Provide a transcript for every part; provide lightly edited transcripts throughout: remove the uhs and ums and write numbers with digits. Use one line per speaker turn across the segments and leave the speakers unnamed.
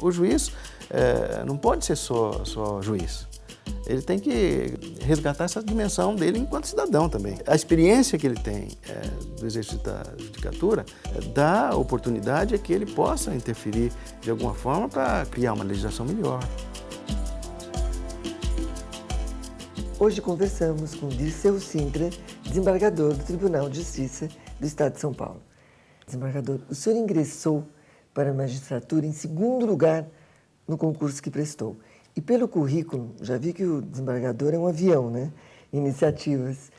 o juiz não pode ser só juiz. Ele tem que resgatar essa dimensão dele enquanto cidadão também. A experiência que ele tem do exercício da judicatura dá oportunidade a que ele possa interferir de alguma forma para criar uma legislação melhor.
Hoje conversamos com Dirceu Sintra, desembargador do Tribunal de Justiça do Estado de São Paulo. Desembargador, o senhor ingressou para a magistratura em segundo lugar no concurso que prestou. E pelo currículo, já vi que o desembargador é um avião, né? Iniciativas,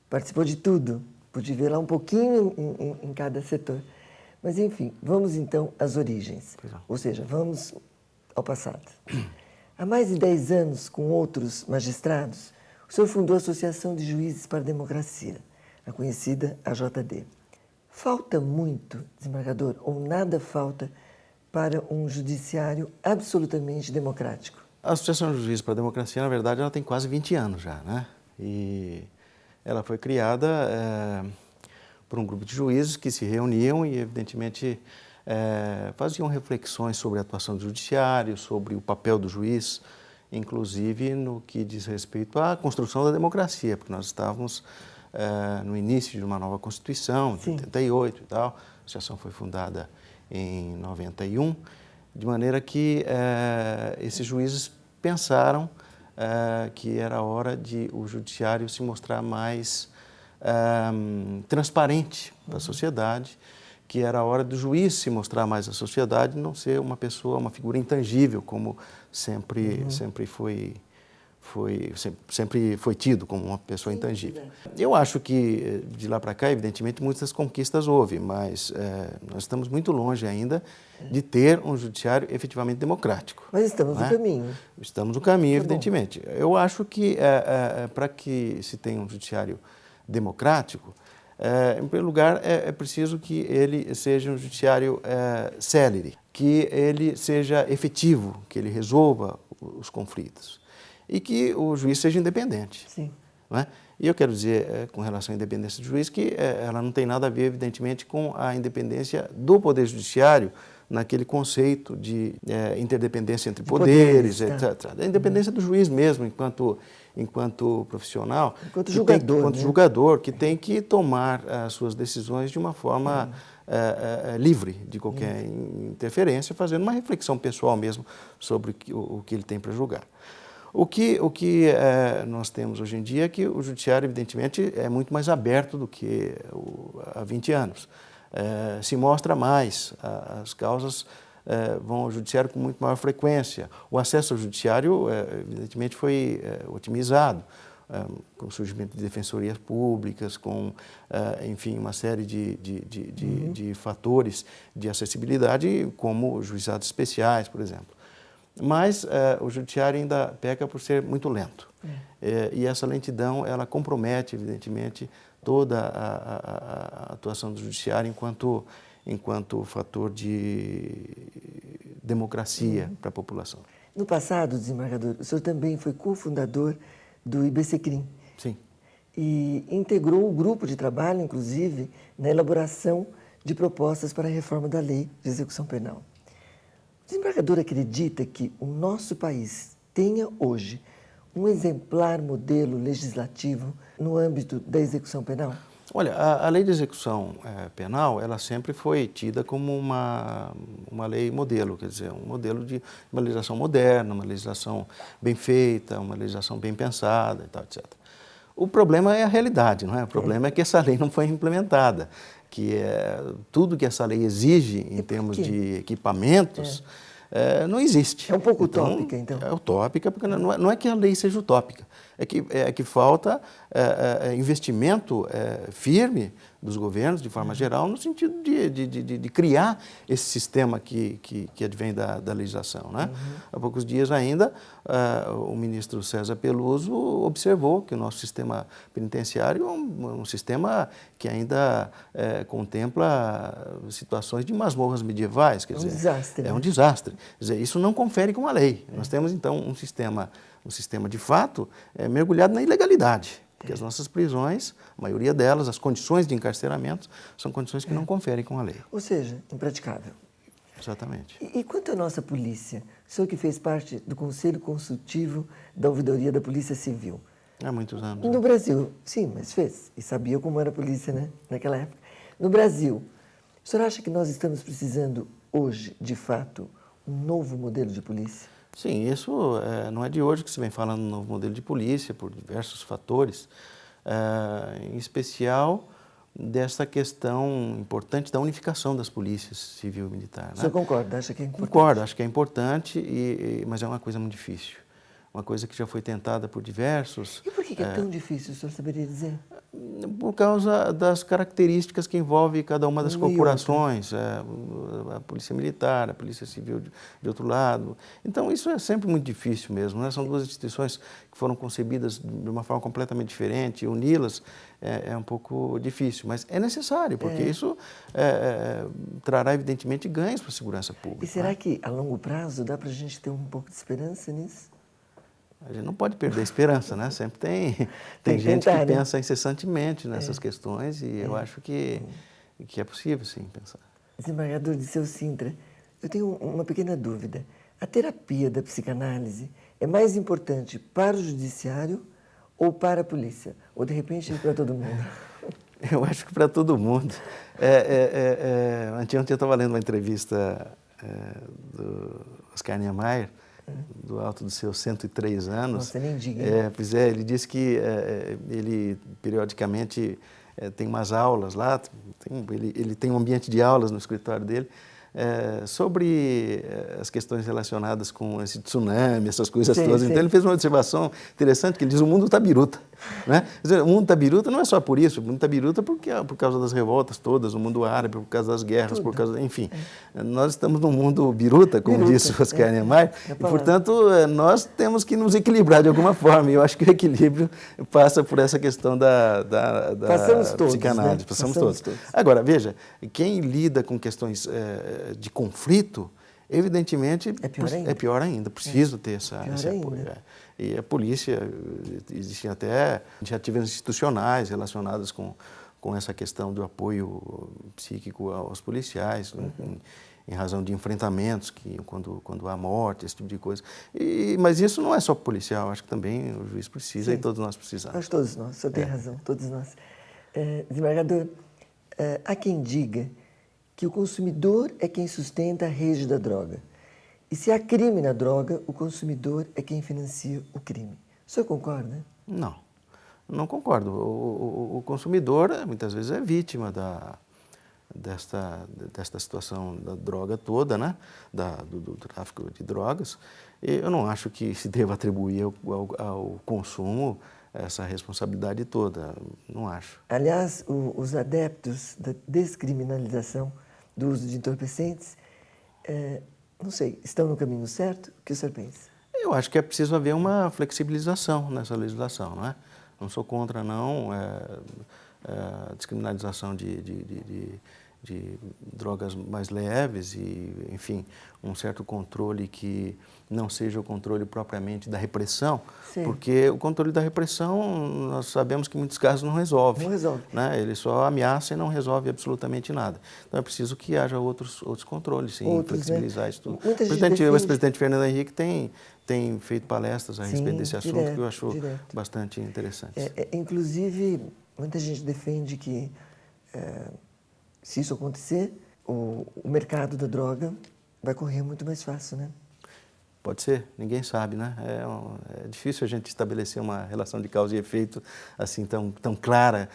participou de tudo, pude ver lá um pouquinho em cada setor. Mas, enfim, vamos então às origens, ou seja, vamos ao passado. Há mais de 10 anos, com outros magistrados, o senhor fundou a Associação de Juízes para a Democracia, a conhecida AJD. Falta muito, desembargador, ou nada falta para um judiciário absolutamente democrático?
A Associação de Juízes para a Democracia, na verdade, ela tem quase 20 anos já, né? E ela foi criada por um grupo de juízes que se reuniam e, evidentemente, faziam reflexões sobre a atuação do judiciário, sobre o papel do juiz, inclusive no que diz respeito à construção da democracia, porque nós estávamos no início de uma nova Constituição, de 88 e tal. A associação foi fundada em 91, de maneira que esses juízes pensaram que era hora de o judiciário se mostrar mais transparente para a sociedade, que era hora do juiz se mostrar mais à sociedade, não ser uma pessoa, uma figura intangível, como sempre foi tido como uma pessoa intangível. Eu acho que, de lá para cá, evidentemente, muitas conquistas houve, mas nós estamos muito longe ainda de ter um judiciário efetivamente democrático.
Mas estamos no caminho.
Estamos no caminho, evidentemente. Eu acho que, para que se tenha um judiciário democrático, em primeiro lugar, é preciso que ele seja um judiciário célere, que ele seja efetivo, que ele resolva os conflitos. E que o juiz seja independente.
Sim.
Não é? E eu quero dizer, com relação à independência do juiz, que ela não tem nada a ver, evidentemente, com a independência do Poder Judiciário, naquele conceito de interdependência entre poderes, etc. A independência do juiz mesmo, enquanto profissional, enquanto julgador, que tem que tomar as suas decisões de uma forma livre de qualquer interferência, fazendo uma reflexão pessoal mesmo sobre o que ele tem para julgar. O que nós temos hoje em dia é que o judiciário, evidentemente, é muito mais aberto do que há 20 anos. Se mostra mais, as causas vão ao judiciário com muito maior frequência. O acesso ao judiciário, evidentemente, foi otimizado, com o surgimento de defensorias públicas, com, enfim, uma série de fatores de acessibilidade, como juizados especiais, por exemplo. Mas o judiciário ainda peca por ser muito lento. E essa lentidão, ela compromete, evidentemente, toda a atuação do judiciário enquanto fator de democracia para a população.
No passado, desembargador, o senhor também foi cofundador do IBCCRIM.
Sim.
E integrou o grupo de trabalho, inclusive, na elaboração de propostas para a reforma da lei de execução penal. O desembargador acredita que o nosso país tenha hoje um exemplar modelo legislativo no âmbito da execução penal?
Olha, a lei de execução penal, ela sempre foi tida como uma lei modelo, quer dizer, um modelo de uma legislação moderna, uma legislação bem feita, uma legislação bem pensada e tal, etc. O problema é a realidade, não é? O problema é que essa lei não foi implementada, que tudo que essa lei exige em termos de equipamentos não existe.
É um pouco utópica, então?
É utópica, porque não é que a lei seja utópica, é que falta investimento firme dos governos, de forma geral, no sentido de criar esse sistema que advém da legislação, né? Há poucos dias ainda, o ministro César Peluso observou que o nosso sistema penitenciário é um sistema que ainda contempla situações de masmorras medievais. Quer dizer,
um desastre.
É um desastre. Quer dizer, isso não confere com a lei. Nós temos, então, um sistema de fato mergulhado na ilegalidade. Porque as nossas prisões, a maioria delas, as condições de encarceramento, são condições que não conferem com a lei.
Ou seja, impraticável.
Exatamente.
E quanto à nossa polícia? O senhor que fez parte do Conselho Consultivo da Ouvidoria da Polícia Civil.
Há muitos anos.
No Brasil, sim, mas fez. E sabia como era a polícia, né? Naquela época. No Brasil, o senhor acha que nós estamos precisando hoje, de fato, um novo modelo de polícia?
Sim, isso não é de hoje que se vem falando no novo modelo de polícia, por diversos fatores, em especial dessa questão importante da unificação das polícias civil e militar.
O senhor concorda? Acha que é importante?
Concordo, acho que é importante, mas é uma coisa muito difícil. Uma coisa que já foi tentada por diversos...
E por que é tão difícil, o senhor saberia dizer?
Por causa das características que envolve cada uma das corporações, a polícia militar, a polícia civil de outro lado. Então, isso é sempre muito difícil mesmo, né? São duas instituições que foram concebidas de uma forma completamente diferente, e uni-las é um pouco difícil, mas é necessário, porque isso trará, evidentemente, ganhos para a segurança pública.
E será que, a longo prazo, dá para a gente ter um pouco de esperança nisso?
A gente não pode perder a esperança, né? Sempre tem
que
gente
tentar,
que
né?
pensa incessantemente nessas questões e eu acho que é possível, sim, pensar.
Desembargador Dirceu Cintra, eu tenho uma pequena dúvida. A terapia da psicanálise é mais importante para o judiciário ou para a polícia? Ou, de repente, para todo mundo?
Eu acho que para todo mundo. Anteontem eu estava lendo uma entrevista do Oscar Niemeyer, do alto dos seus 103 anos.
Nossa, nem diga.
Pois é, ele disse que ele periodicamente tem umas aulas lá, ele tem um ambiente de aulas no escritório dele, sobre as questões relacionadas com esse tsunami, essas coisas todas. Então ele fez uma observação interessante, que ele diz: o mundo está biruta. Né? Quer dizer, o mundo está biruta não é só por isso, o mundo está biruta por causa das revoltas todas, o mundo árabe, por causa das guerras, por causa, enfim. Nós estamos num mundo biruta, como disse o Oscar Niemeyer, e, portanto, nós temos que nos equilibrar de alguma forma, e eu acho que o equilíbrio passa por essa questão da psicanálise.
Né?
Passamos todos. Agora, veja, quem lida com questões de conflito, evidentemente, é pior ainda, precisa ter esse apoio. E a polícia, existem até iniciativas institucionais relacionadas com essa questão do apoio psíquico aos policiais, em razão de enfrentamentos, quando há morte, esse tipo de coisa. Mas isso não é só policial, acho que também o juiz precisa. Sim. E todos nós precisamos.
Acho que todos nós, o senhor tem razão, todos nós. Desembargador, há quem diga que o consumidor é quem sustenta a rede da droga. E se há crime na droga, o consumidor é quem financia o crime. O senhor concorda?
Não concordo. O consumidor, muitas vezes, é vítima desta situação da droga toda, né? Do tráfico de drogas. E eu não acho que se deva atribuir ao consumo essa responsabilidade toda. Não acho.
Aliás, os adeptos da descriminalização do uso de entorpecentes, não sei, estão no caminho certo? O que o senhor pensa?
Eu acho que é preciso haver uma flexibilização nessa legislação, não é? Não sou contra, não, a descriminalização de drogas mais leves e, enfim, um certo controle que não seja o controle propriamente da repressão, Sim. porque o controle da repressão, nós sabemos que em muitos casos não resolve.
Não resolve.
Né? Ele só ameaça e não resolve absolutamente nada. Então é preciso que haja outros controles, sim, flexibilizar isso tudo. O ex-presidente Fernando Henrique tem feito palestras a respeito desse assunto que eu acho bastante interessante.
Inclusive, muita gente defende que, se isso acontecer, o mercado da droga vai correr muito mais fácil, né?
Pode ser, ninguém sabe, né? É difícil a gente estabelecer uma relação de causa e efeito assim tão clara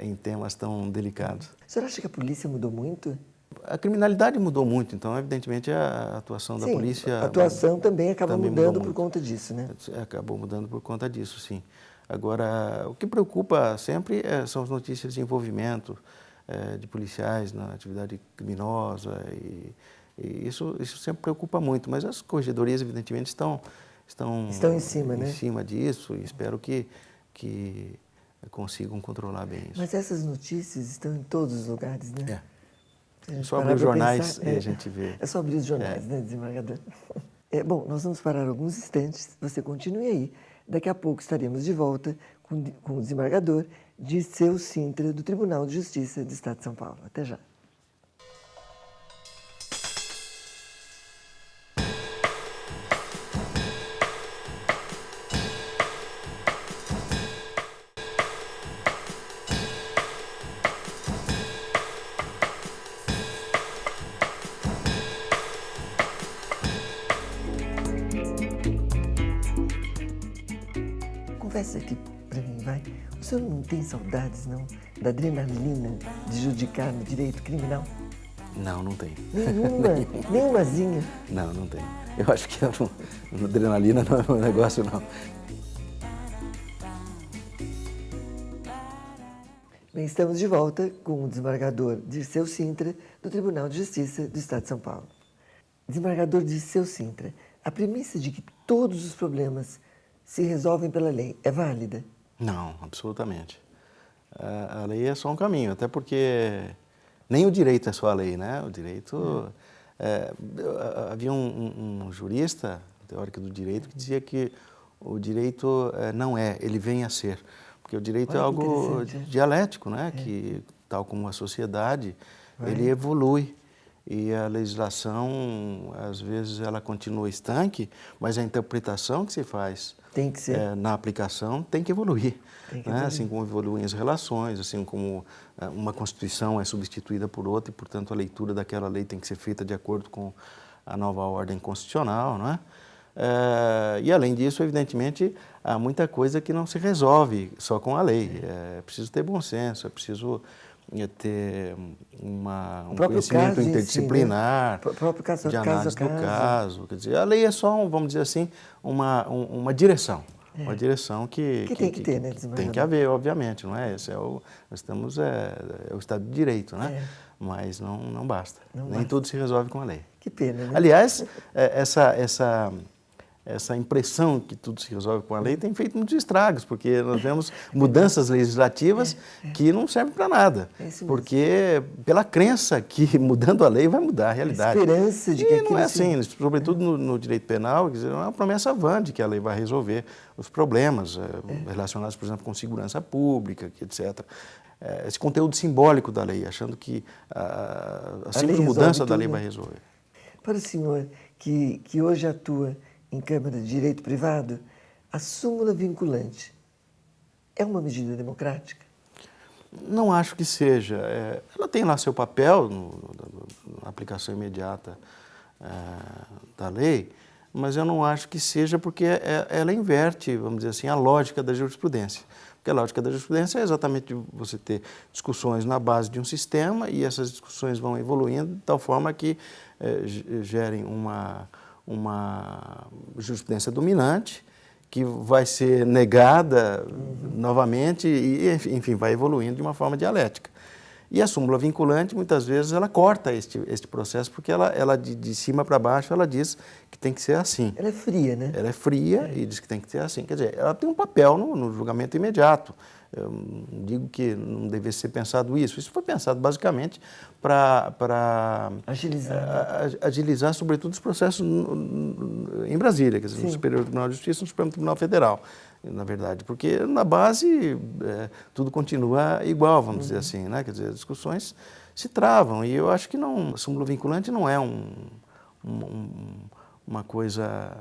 em temas tão delicados.
O senhor acha que a polícia mudou muito?
A criminalidade mudou muito, então, evidentemente, a atuação da polícia...
a atuação também acaba mudando por conta disso, né?
Acabou mudando por conta disso, sim. Agora, o que preocupa sempre são as notícias de envolvimento de policiais na atividade criminosa e isso sempre preocupa muito, mas as corregedorias, evidentemente, estão
em cima, né?
Em cima disso e espero que consigam controlar bem isso.
Mas essas notícias estão em todos os lugares, né?
É só abrir os jornais e a gente vê.
É só abrir os jornais, né, desembargador? Bom, nós vamos parar alguns instantes, você continue aí. Daqui a pouco estaremos de volta com o desembargador Dirceu Cintra, do Tribunal de Justiça do Estado de São Paulo. Até já. Confessa aqui para mim, vai. O senhor não tem saudades, não, da adrenalina de judicar no direito criminal?
Não, não tem.
Nenhuma, nenhumazinha.
Não, não tem. Eu acho que adrenalina não é meu negócio, não.
Bem, estamos de volta com o desembargador Dirceu Cintra, do Tribunal de Justiça do Estado de São Paulo. Desembargador Dirceu Cintra, a premissa de que todos os problemas se resolvem pela lei é válida?
Não, absolutamente. A lei é só um caminho, até porque nem o direito é só a lei, né? O direito... havia um jurista, teórico do direito, que dizia que o direito não é, ele vem a ser. Porque o direito é algo dialético, né? Que, tal como a sociedade, ele evolui. E a legislação, às vezes, ela continua estanque, mas a interpretação que se faz
tem que ser.
Na aplicação tem que evoluir.
Tem que
né?
evoluir.
Assim como evoluem as relações, assim como uma Constituição é substituída por outra e, portanto, a leitura daquela lei tem que ser feita de acordo com a nova ordem constitucional, não é? E, além disso, evidentemente, há muita coisa que não se resolve só com a lei. É preciso ter bom senso, é preciso ter um conhecimento interdisciplinar,
o próprio caso,
de análise do caso. Quer dizer, a lei é só, vamos dizer assim, uma direção. Uma direção que
tem que ter, né,
tem que haver, obviamente, não é? Esse nós estamos, é o Estado de Direito, né? Mas não basta. Nem tudo se resolve com a lei.
Que pena, né?
Aliás, essa impressão que tudo se resolve com a lei tem feito muitos estragos, porque nós vemos mudanças legislativas que não servem para nada. Porque pela crença que mudando a lei vai mudar a realidade.
A esperança de que
e não é assim, sobretudo no direito penal, quer dizer, não é uma promessa vã de que a lei vai resolver os problemas relacionados, por exemplo, com segurança pública, etc. Esse conteúdo simbólico da lei, achando que a simples mudança da lei vai resolver.
Para o senhor, que hoje atua em Câmara de Direito Privado, a súmula vinculante é uma medida democrática?
Não acho que seja. Ela tem lá seu papel na aplicação imediata da lei, mas eu não acho que seja porque ela inverte, vamos dizer assim, a lógica da jurisprudência. Porque a lógica da jurisprudência é exatamente você ter discussões na base de um sistema e essas discussões vão evoluindo de tal forma que gerem uma jurisprudência dominante que vai ser negada novamente e, enfim, vai evoluindo de uma forma dialética. E a súmula vinculante, muitas vezes, ela corta este processo, porque ela de cima para baixo, ela diz que tem que ser assim.
Ela é fria, né?
Ela é fria e diz que tem que ser assim. Quer dizer, ela tem um papel no julgamento imediato. Eu não digo que não deve ser pensado isso. Isso foi pensado, basicamente, para agilizar, sobretudo, os processos em Brasília, quer dizer, no Superior Tribunal de Justiça e no Supremo Tribunal Federal, na verdade. Porque, na base, tudo continua igual, vamos dizer assim, né? Quer dizer, as discussões se travam. E eu acho que a súmula vinculante não é uma coisa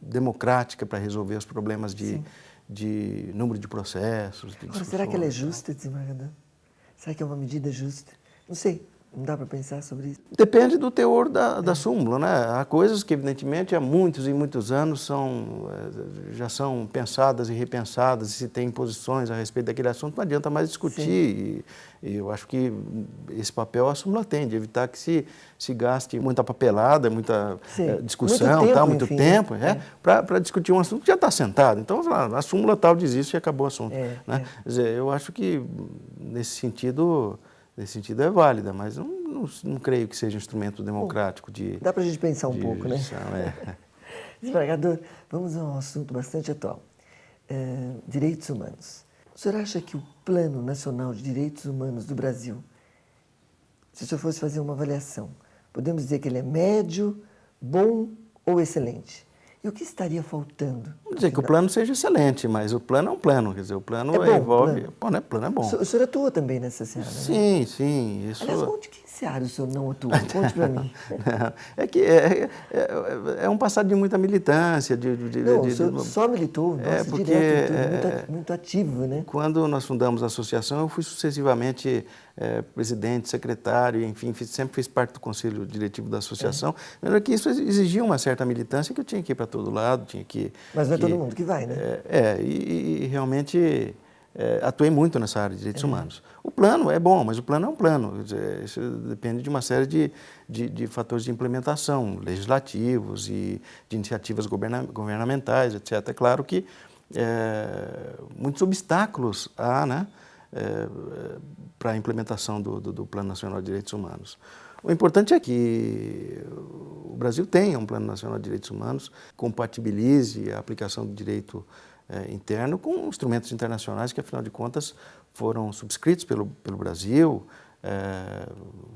democrática para resolver os problemas de número de processos.
Agora, será que ela é justa, desembargador? Será que é uma medida justa? Não sei, não dá para pensar sobre isso.
Depende do teor da súmula, né? Há coisas que, evidentemente, há muitos e muitos anos já são pensadas e repensadas, e se tem posições a respeito daquele assunto, não adianta mais discutir. E eu acho que esse papel a súmula tem, de evitar que se gaste muita papelada, muita discussão, muito tempo para discutir um assunto que já está sentado. Então, a súmula tal diz isso e acabou o assunto. Né? Quer dizer, eu acho que, nesse sentido é válida, mas não creio que seja um instrumento democrático de...
Dá para a gente pensar um pouco, né? Desembargador, vamos a um assunto bastante atual. Direitos humanos. O senhor acha que o Plano Nacional de Direitos Humanos do Brasil, se o senhor fosse fazer uma avaliação, podemos dizer que ele é médio, bom ou excelente? E o que estaria faltando?
Vamos dizer que o plano seja excelente, mas o plano é um plano, quer dizer, o plano envolve... O plano é bom.
O senhor atua também nessa seara, né?
Sim. Isso...
Aliás, onde que judiciário o senhor não atua? Conte para mim.
É que é um passado de muita militância.
Não, o senhor só militou, nossa,
porque,
direto, muito ativo, né?
Quando nós fundamos a associação, eu fui sucessivamente presidente, secretário, enfim, sempre fiz parte do conselho diretivo da associação. Lembra que isso exigia uma certa militância que eu tinha que ir para todo lado, tinha que...
Mas não é todo mundo que vai, né?
E realmente atuei muito nessa área de direitos humanos. O plano é bom, mas o plano é um plano. Isso depende de uma série de fatores de implementação, legislativos e de iniciativas governamentais, etc. É claro que muitos obstáculos há, né, para a implementação do Plano Nacional de Direitos Humanos. O importante é que o Brasil tenha um Plano Nacional de Direitos Humanos, compatibilize a aplicação do direito interno com instrumentos internacionais que, afinal de contas, foram subscritos pelo Brasil,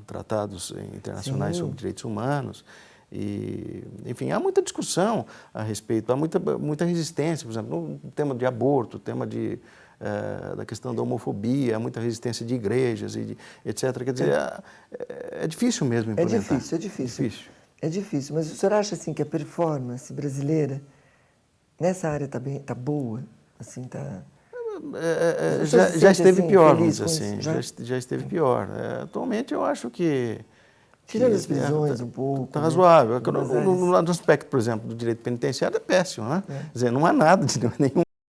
tratados internacionais sobre direitos humanos. E, enfim, há muita discussão a respeito, há muita resistência, por exemplo, no tema de aborto, no tema da questão da homofobia, há muita resistência de igrejas, etc. Quer dizer, é difícil mesmo implementar.
É difícil. É difícil, mas o senhor acha assim, que a performance brasileira nessa área tá boa? Assim,
já esteve
assim,
pior, vamos dizer assim.
Já
esteve pior. Atualmente, eu acho que...
Tirando as prisões um pouco.
Está razoável. No aspecto, por exemplo, do direito penitenciário é péssimo, né? Quer dizer, não há nada de nenhum